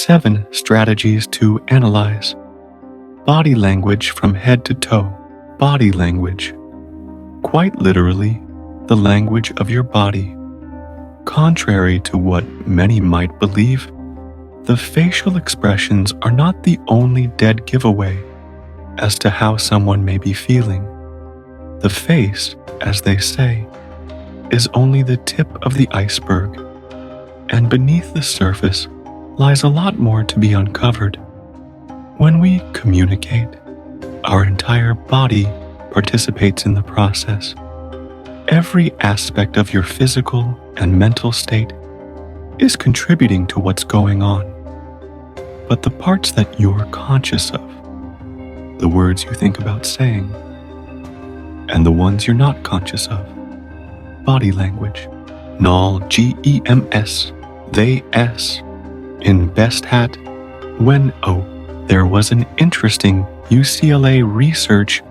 7 strategies to analyze body language from head to toe. Body language, quite literally, the language of your body. Contrary to what many might believe, the facial expressions are not the only dead giveaway as to how someone may be feeling. The face, as they say, is only the tip of the iceberg, and beneath the surface lies a lot more to be uncovered. When we communicate, our entire body participates in the process. Every aspect of your physical and mental state is contributing to what's going on. But the parts that you're conscious of, the words you think about saying, and the ones you're not conscious of, body language, null GEMS, they S, in best hat, when O. There was an interesting UCLA research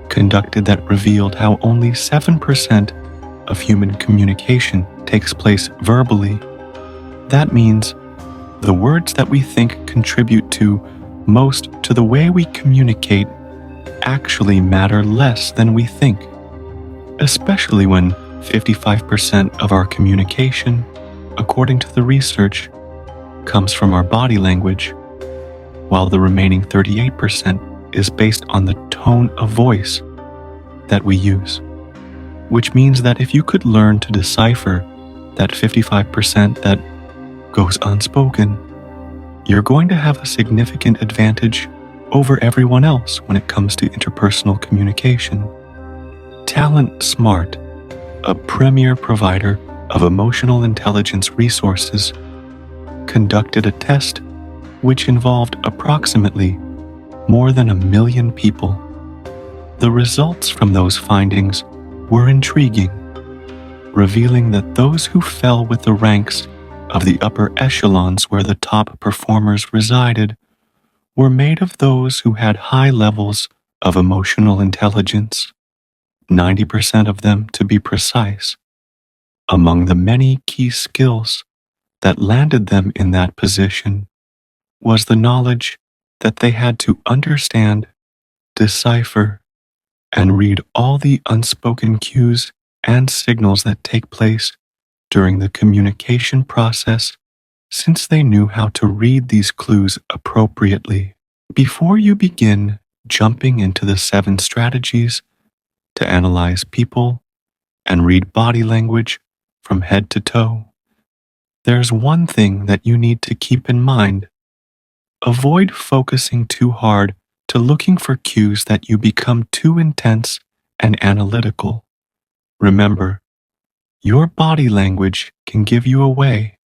conducted that revealed how only 7% of human communication takes place verbally. That means the words that we think contribute to most to the way we communicate actually matter less than we think, especially when 55% of our communication, according to the research, comes from our body language, while the remaining 38% is based on the tone of voice that we use. Which means that if you could learn to decipher that 55% that goes unspoken, you're going to have a significant advantage over everyone else when it comes to interpersonal communication. Talent Smart, a premier provider of emotional intelligence resources, conducted a test which involved approximately more than 1 million people. The results from those findings were intriguing, revealing that those who fell with the ranks of the upper echelons where the top performers resided were made of those who had high levels of emotional intelligence, 90% of them to be precise. Among the many key skills that landed them in that position was the knowledge that they had to understand, decipher, and read all the unspoken cues and signals that take place during the communication process, since they knew how to read these clues appropriately. Before you begin jumping into the 7 strategies to analyze people and read body language from head to toe, there's one thing that you need to keep in mind. Avoid focusing too hard to looking for cues that you become too intense and analytical. Remember, your body language can give you away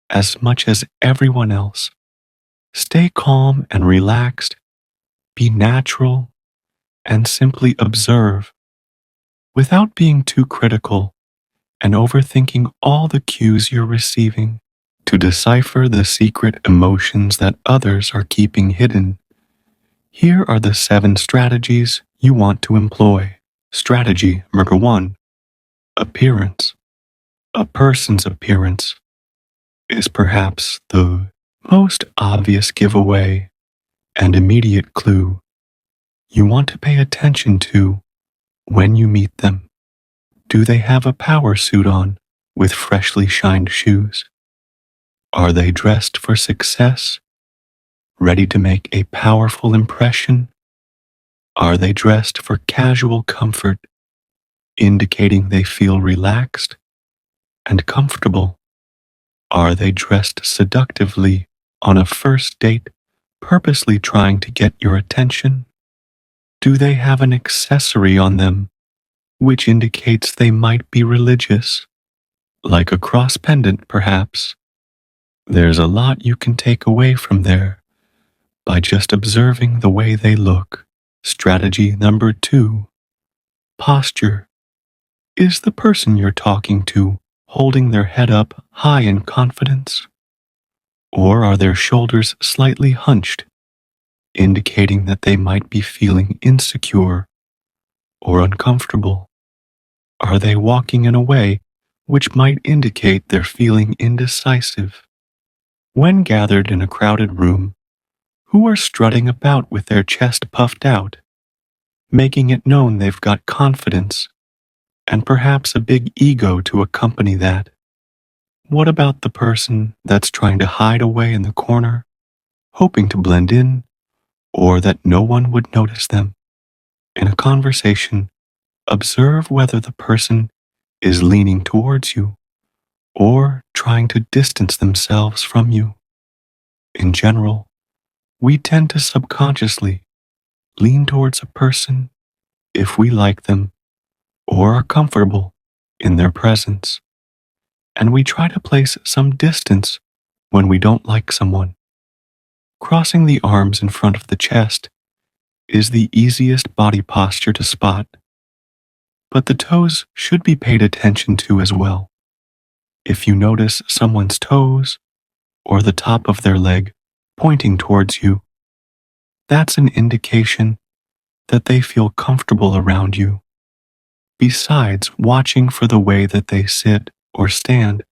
as much as everyone else. Stay calm and relaxed, be natural, and simply observe without being too critical and overthinking all the cues you're receiving. To decipher the secret emotions that others are keeping hidden, here are the 7 strategies you want to employ. Strategy number 1, appearance. A person's appearance is perhaps the most obvious giveaway and immediate clue you want to pay attention to when you meet them. Do they have a power suit on with freshly shined shoes? Are they dressed for success, ready to make a powerful impression? Are they dressed for casual comfort, indicating they feel relaxed and comfortable? Are they dressed seductively on a first date, purposely trying to get your attention? Do they have an accessory on them, which indicates they might be religious, like a cross pendant perhaps? There's a lot you can take away from there by just observing the way they look. Strategy number 2, posture. Is the person you're talking to holding their head up high in confidence? Or are their shoulders slightly hunched, indicating that they might be feeling insecure or uncomfortable? Are they walking in a way which might indicate they're feeling indecisive? When gathered in a crowded room, who are strutting about with their chest puffed out, making it known they've got confidence and perhaps a big ego to accompany that. What about the person that's trying to hide away in the corner, hoping to blend in, or that no one would notice them? In a conversation, observe whether the person is leaning towards you or trying to distance themselves from you. In general, we tend to subconsciously lean towards a person if we like them or are comfortable in their presence, and we try to place some distance when we don't like someone. Crossing the arms in front of the chest is the easiest body posture to spot, but the toes should be paid attention to as well. If you notice someone's toes or the top of their leg pointing towards you, that's an indication that they feel comfortable around you. Besides watching for the way that they sit or stand,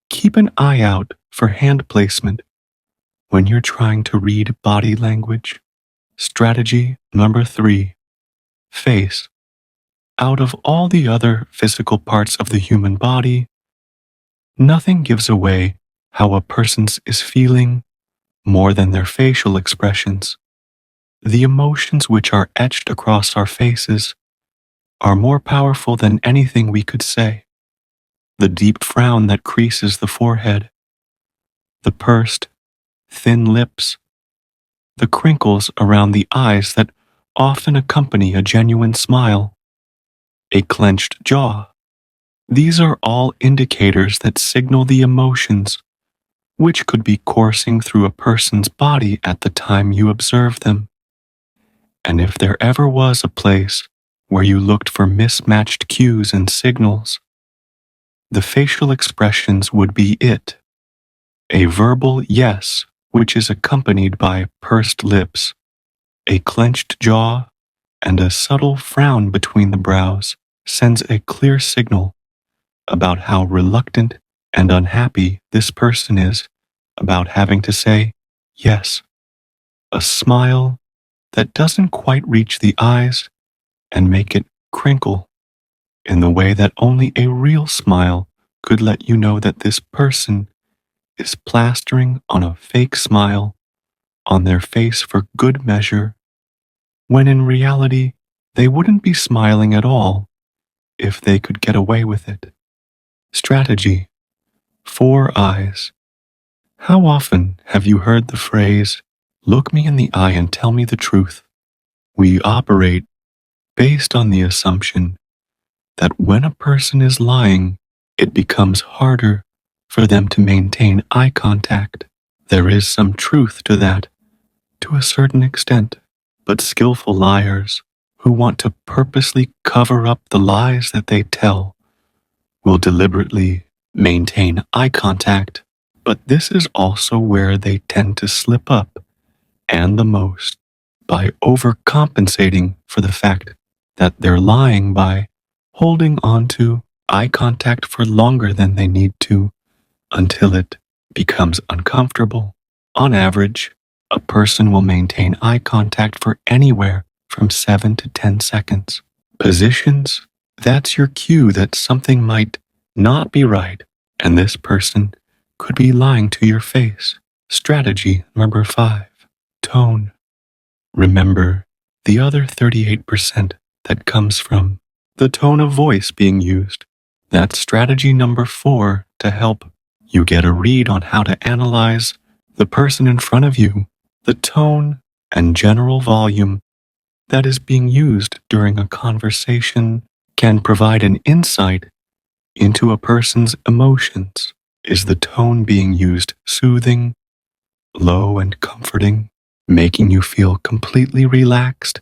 keep an eye out for hand placement when you're trying to read body language. Strategy number 3, face. Out of all the other physical parts of the human body, nothing gives away how a person is feeling more than their facial expressions. The emotions which are etched across our faces are more powerful than anything we could say. The deep frown that creases the forehead, the pursed, thin lips, the crinkles around the eyes that often accompany a genuine smile, a clenched jaw. These are all indicators that signal the emotions which could be coursing through a person's body at the time you observe them. And if there ever was a place where you looked for mismatched cues and signals, the facial expressions would be it. A verbal yes, which is accompanied by pursed lips, a clenched jaw, and a subtle frown between the brows sends a clear signal about how reluctant and unhappy this person is about having to say yes. A smile that doesn't quite reach the eyes and make it crinkle in the way that only a real smile could let you know that this person is plastering on a fake smile on their face for good measure, when in reality they wouldn't be smiling at all if they could get away with it. Strategy 4 eyes. How often have you heard the phrase, "Look me in the eye and tell me the truth"? We operate based on the assumption that when a person is lying, it becomes harder for them to maintain eye contact. There is some truth to that, to a certain extent, but skillful liars who want to purposely cover up the lies that they tell will deliberately maintain eye contact, but this is also where they tend to slip up, and the most, by overcompensating for the fact that they're lying by holding on to eye contact for longer than they need to until it becomes uncomfortable. On average, a person will maintain eye contact for anywhere from 7 to 10 seconds. Positions, that's your cue that something might not be right, and this person could be lying to your face. Strategy number 5, tone. Remember the other 38% that comes from the tone of voice being used. That's strategy number 4 to help you get a read on how to analyze the person in front of you. The tone and general volume that is being used during a conversation can provide an insight into a person's emotions. Is the tone being used soothing, low and comforting, making you feel completely relaxed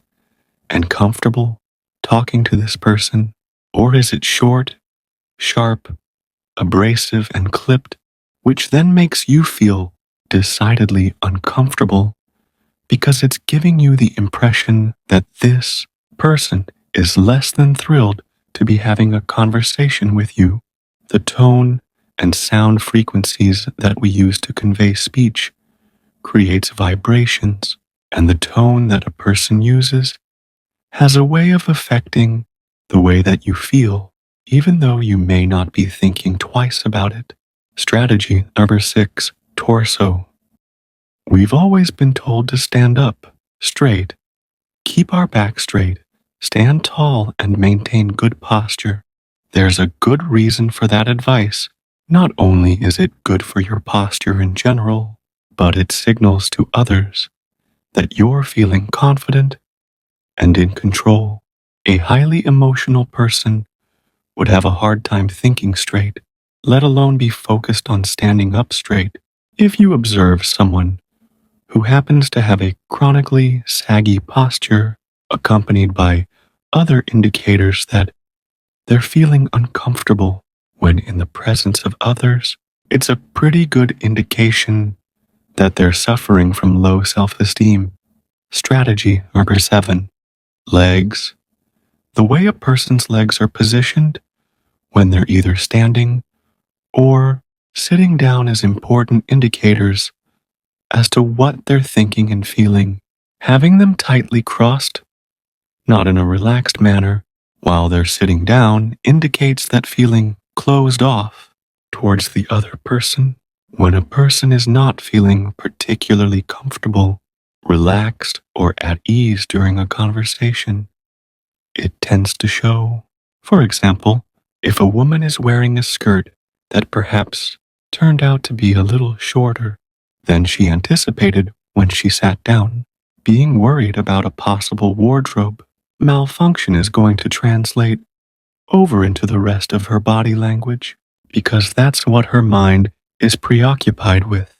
and comfortable talking to this person? Or is it short, sharp, abrasive, and clipped, which then makes you feel decidedly uncomfortable because it's giving you the impression that this person is less than thrilled to be having a conversation with you? The tone and sound frequencies that we use to convey speech creates vibrations, and the tone that a person uses has a way of affecting the way that you feel, even though you may not be thinking twice about it. Strategy number 6, torso. We've always been told to stand up, straight, keep our back straight, stand tall, and maintain good posture. There's a good reason for that advice. Not only is it good for your posture in general, but it signals to others that you're feeling confident and in control. A highly emotional person would have a hard time thinking straight, let alone be focused on standing up straight. If you observe someone who happens to have a chronically saggy posture accompanied by other indicators that they're feeling uncomfortable when in the presence of others, it's a pretty good indication that they're suffering from low self-esteem. Strategy number 7, legs. The way a person's legs are positioned when they're either standing or sitting down is important indicators as to what they're thinking and feeling. Having them tightly crossed, not in a relaxed manner, while they're sitting down indicates that feeling closed off towards the other person. When a person is not feeling particularly comfortable, relaxed, or at ease during a conversation, it tends to show. For example, if a woman is wearing a skirt that perhaps turned out to be a little shorter than she anticipated when she sat down, being worried about a possible wardrobe malfunction is going to translate over into the rest of her body language, because that's what her mind is preoccupied with.